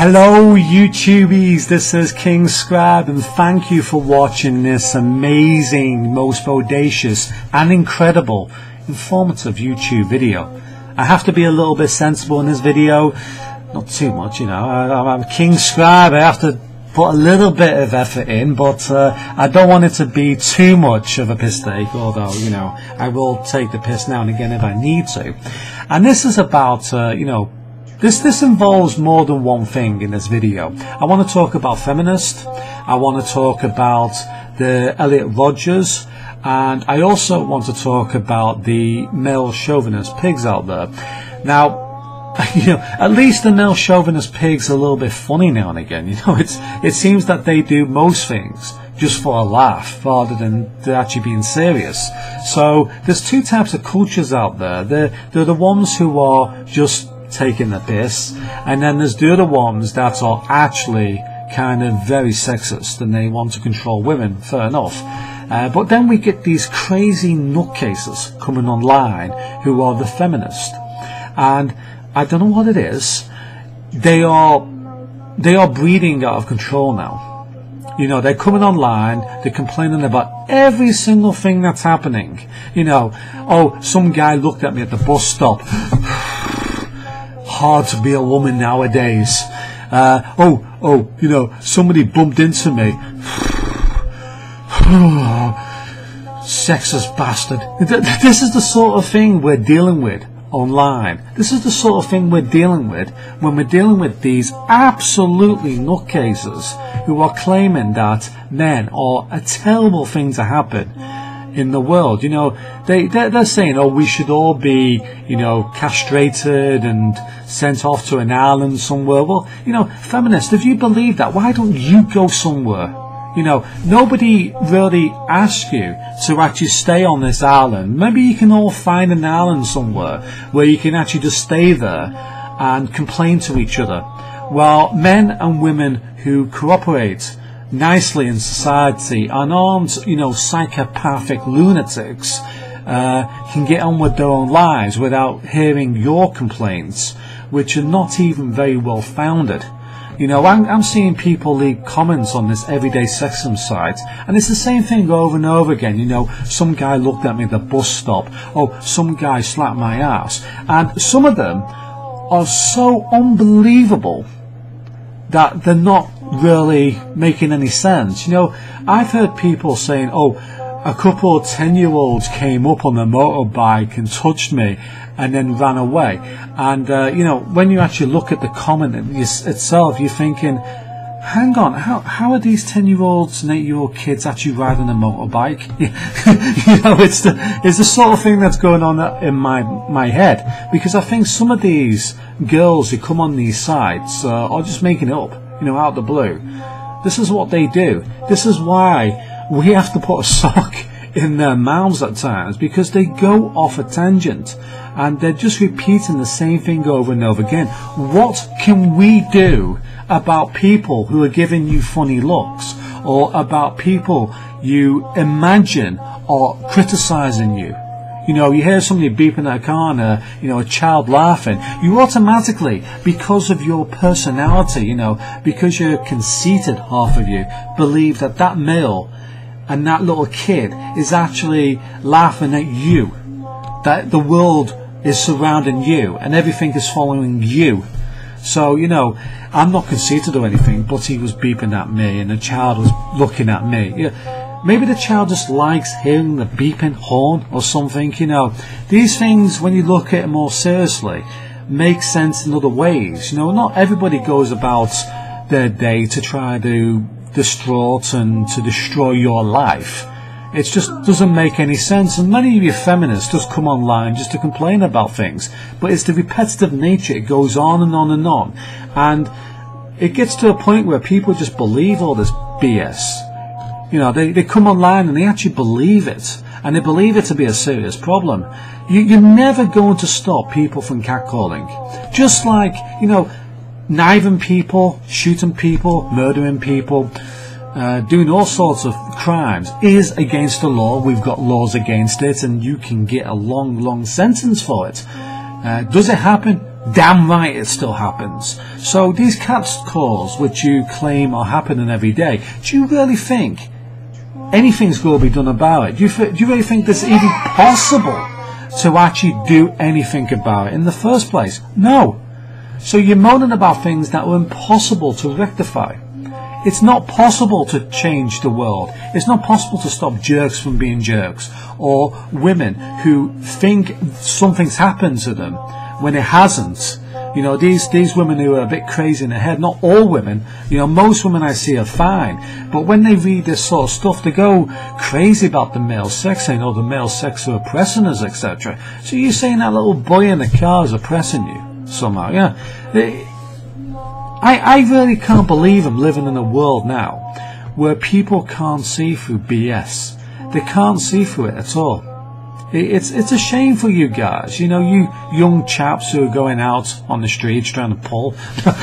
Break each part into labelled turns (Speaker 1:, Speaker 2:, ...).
Speaker 1: Hello YouTubies, this is King Scribe and thank you for watching this amazing, most bodacious and incredible, informative YouTube video. I have to be a little bit sensible in this video, not too much, you know, I'm King Scribe, I have to put a little bit of effort in, but I don't want it to be too much of a piss take, although, you know, I will take the piss now and again if I need to. And this is about, you know, This involves more than one thing in this video. I want to talk about Feminist, I want to talk about the Elliot Rodgers, and I also want to talk about the male chauvinist pigs out there. Now, you know, at least the male chauvinist pigs are a little bit funny now and again. You know, it seems that they do most things just for a laugh rather than actually being serious. So there's two types of cultures out there. They're the ones who are just taking the piss, and then there's the other ones that are actually kind of very sexist and they want to control women. Fair enough. But then we get these crazy nutcases coming online who are the feminists, and I don't know what it is. They are breeding out of control now. You know, they're coming online, they're complaining about every single thing that's happening. You know, oh, some guy looked at me at the bus stop. Hard to be a woman nowadays. You know, somebody bumped into me. Sexist bastard. This is the sort of thing we're dealing with online. This is the sort of thing we're dealing with when we're dealing with these absolutely nutcases who are claiming that men are a terrible thing to happen in the world. You know, they're saying, oh, we should all be, you know, castrated and sent off to an island somewhere. Well, you know, feminists, if you believe that, why don't you go somewhere? You know, nobody really asks you to actually stay on this island. Maybe you can all find an island somewhere where you can actually just stay there and complain to each other, while men and women who cooperate nicely in society and aren't, you know, psychopathic lunatics can get on with their own lives without hearing your complaints, which are not even very well founded. You know, I'm seeing people leave comments on this everyday sexism site, and it's the same thing over and over again. You know, some guy looked at me at the bus stop, oh, some guy slapped my ass, and some of them are so unbelievable that they're not really making any sense. You know, I've heard people saying, oh, a couple of 10-year-olds came up on a motorbike and touched me and then ran away. And, you know, when you actually look at the comment itself, you're thinking, hang on, how are these 10-year-olds and 8-year-old kids actually riding a motorbike? You know, it's the sort of thing that's going on in my head, because I think some of these girls who come on these sites are just making it up, you know, out of the blue. This is what they do. This is why we have to put a sock in their mouths at times, because they go off a tangent and they're just repeating the same thing over and over again. What can we do about people who are giving you funny looks, or about people you imagine are criticizing you? You know, you hear somebody beeping at a car and you know, a child laughing. You automatically, because of your personality, you know, because you're conceited, half of you, believe that that male and that little kid is actually laughing at you. That the world is surrounding you and everything is following you. So, you know, I'm not conceited or anything, but he was beeping at me and the child was looking at me. Yeah, maybe the child just likes hearing the beeping horn or something, you know. These things, when you look at it more seriously, make sense in other ways. You know, not everybody goes about their day to try to distort and to destroy your life. It just doesn't make any sense, and many of you feminists just come online just to complain about things, but it's the repetitive nature. It goes on and on and on, and it gets to a point where people just believe all this BS. You know, they come online and they actually believe it, and they believe it to be a serious problem. You're never going to stop people from catcalling. Just like, you know, knifing people, shooting people, murdering people, doing all sorts of crimes is against the law. We've got laws against it, and you can get a long sentence for it. Does it happen? Damn right it still happens. So these catcalls which you claim are happening every day, do you really think anything's going to be done about it? Do you really think it's even possible to actually do anything about it in the first place? No. So you're moaning about things that are impossible to rectify. It's not possible to change the world. It's not possible to stop jerks from being jerks, or women who think something's happened to them when it hasn't. You know, these women who are a bit crazy in the head, not all women, you know, most women I see are fine, but when they read this sort of stuff, they go crazy about the male sex, saying, oh, the male sex are oppressing us, etc. So you're saying that little boy in the car is oppressing you somehow? Yeah. I really can't believe I'm living in a world now where people can't see through BS. They can't see through it at all. It's a shame for you guys, you know, you young chaps who are going out on the streets trying to pull.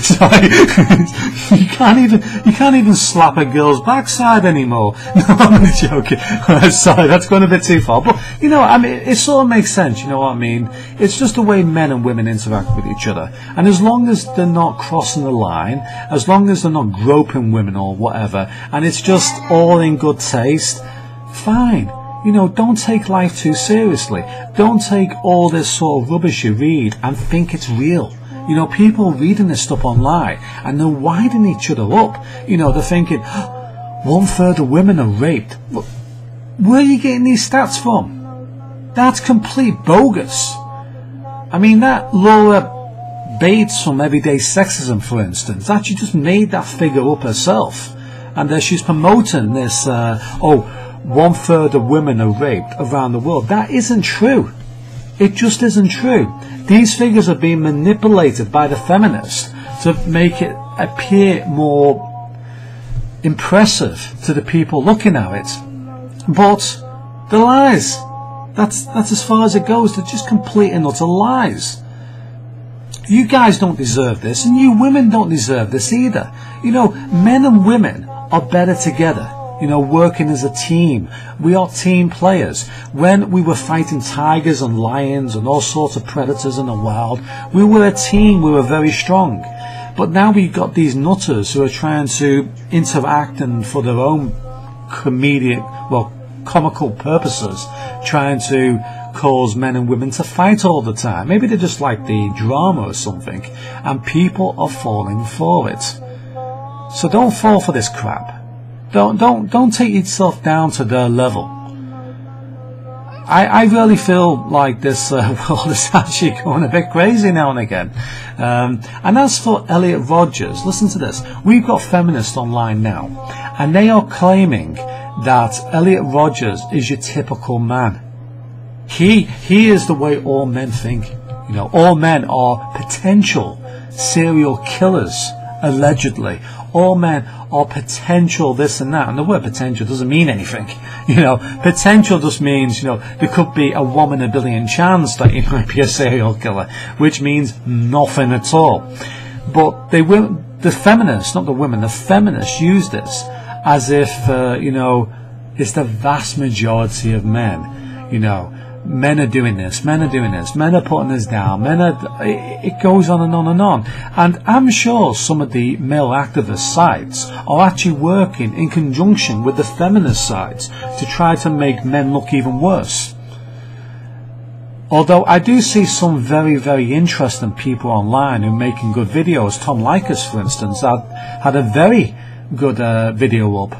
Speaker 1: Sorry, you can't even slap a girl's backside anymore. No, I'm only joking. Sorry, that's going a bit too far. But you know, I mean, it sort of makes sense. You know what I mean? It's just the way men and women interact with each other. And as long as they're not crossing the line, as long as they're not groping women or whatever, and it's just all in good taste, fine. You know, don't take life too seriously. Don't take all this sort of rubbish you read and think it's real. You know, people reading this stuff online and they're winding each other up. You know, they're thinking, 1/3 of women are raped. Where are you getting these stats from? That's complete bogus. I mean, that Laura Bates from Everyday Sexism, for instance, actually just made that figure up herself. And she's promoting this, 1/3 of women are raped around the world. That isn't true. It just isn't true. These figures are being manipulated by the feminists to make it appear more impressive to the people looking at it. But they're lies. That's as far as it goes. They're just complete and utter lies. You guys don't deserve this, and you women don't deserve this either. You know, men and women are better together. You know, working as a team. We are team players. When we were fighting tigers and lions and all sorts of predators in the wild, we were a team, we were very strong. But now we've got these nutters who are trying to interact and for their own comical purposes, trying to cause men and women to fight all the time. Maybe they just like the drama or something, and people are falling for it. So don't fall for this crap. Don't take yourself down to their level. I really feel like this world is actually going a bit crazy now and again. And as for Elliot Rodgers, listen to this. We've got Feminist online now, and they are claiming that Elliot Rodgers is your typical man. He is the way all men think. You know, all men are potential serial killers, allegedly. All men are potential this and that, and the word potential doesn't mean anything. You know, potential just means, you know, there could be a 1 in a billion chance that you might be a serial killer, which means nothing at all. But the feminists, not the women, the feminists use this as if, you know, it's the vast majority of men. You know, men are doing this, men are doing this, men are putting this down, it goes on and on and on. And I'm sure some of the male activist sites are actually working in conjunction with the feminist sites to try to make men look even worse. Although I do see some very, very interesting people online who are making good videos. Tom Likas, for instance, had a very good video up,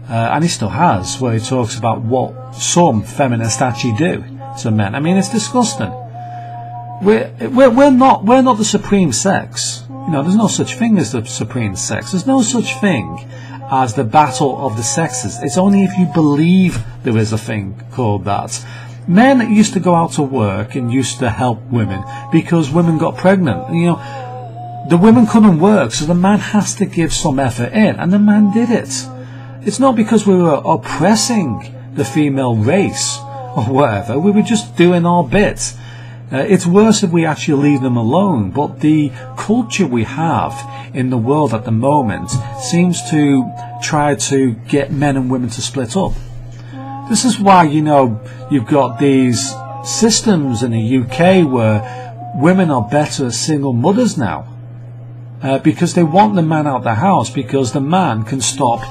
Speaker 1: and he still has, where he talks about what some feminists actually do to men. I mean, it's disgusting. We're not the supreme sex. You know, there's no such thing as the supreme sex. There's no such thing as the battle of the sexes. It's only if you believe there is a thing called that. Men used to go out to work and used to help women because women got pregnant. You know, the women couldn't work, so the man has to give some effort in, and the man did it. It's not because we were oppressing the female race or whatever. We were just doing our bit. It's worse if we actually leave them alone, but the culture we have in the world at the moment seems to try to get men and women to split up. This is why, you know, you've got these systems in the UK where women are better as single mothers now, because they want the man out the house, because the man can stop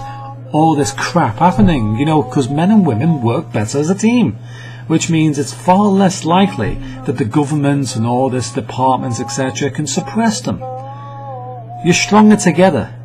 Speaker 1: all this crap happening, you know, because men and women work better as a team, which means it's far less likely that the governments and all this departments, etc., can suppress them. You're stronger together.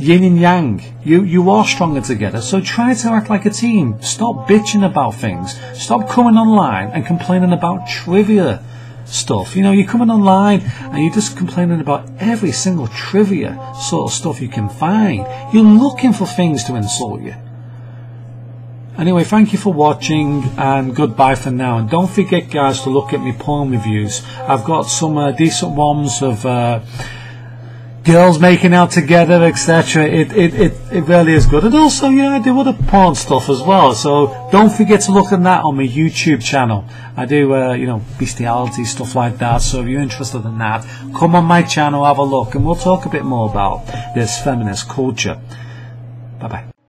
Speaker 1: Yin and yang. You are stronger together. So try to act like a team. Stop bitching about things. Stop coming online and complaining about trivia stuff. You know, you're coming online and you're just complaining about every single trivia sort of stuff you can find. You're looking for things to insult you. Anyway, thank you for watching, and goodbye for now. And don't forget, guys, to look at my porn reviews. I've got some decent ones of girls making out together, etc. It really is good. And also, you know, I do other porn stuff as well, so don't forget to look at that on my YouTube channel. I do you know, bestiality stuff like that, so if you're interested in that, come on my channel, have a look, and we'll talk a bit more about this feminist culture. Bye bye.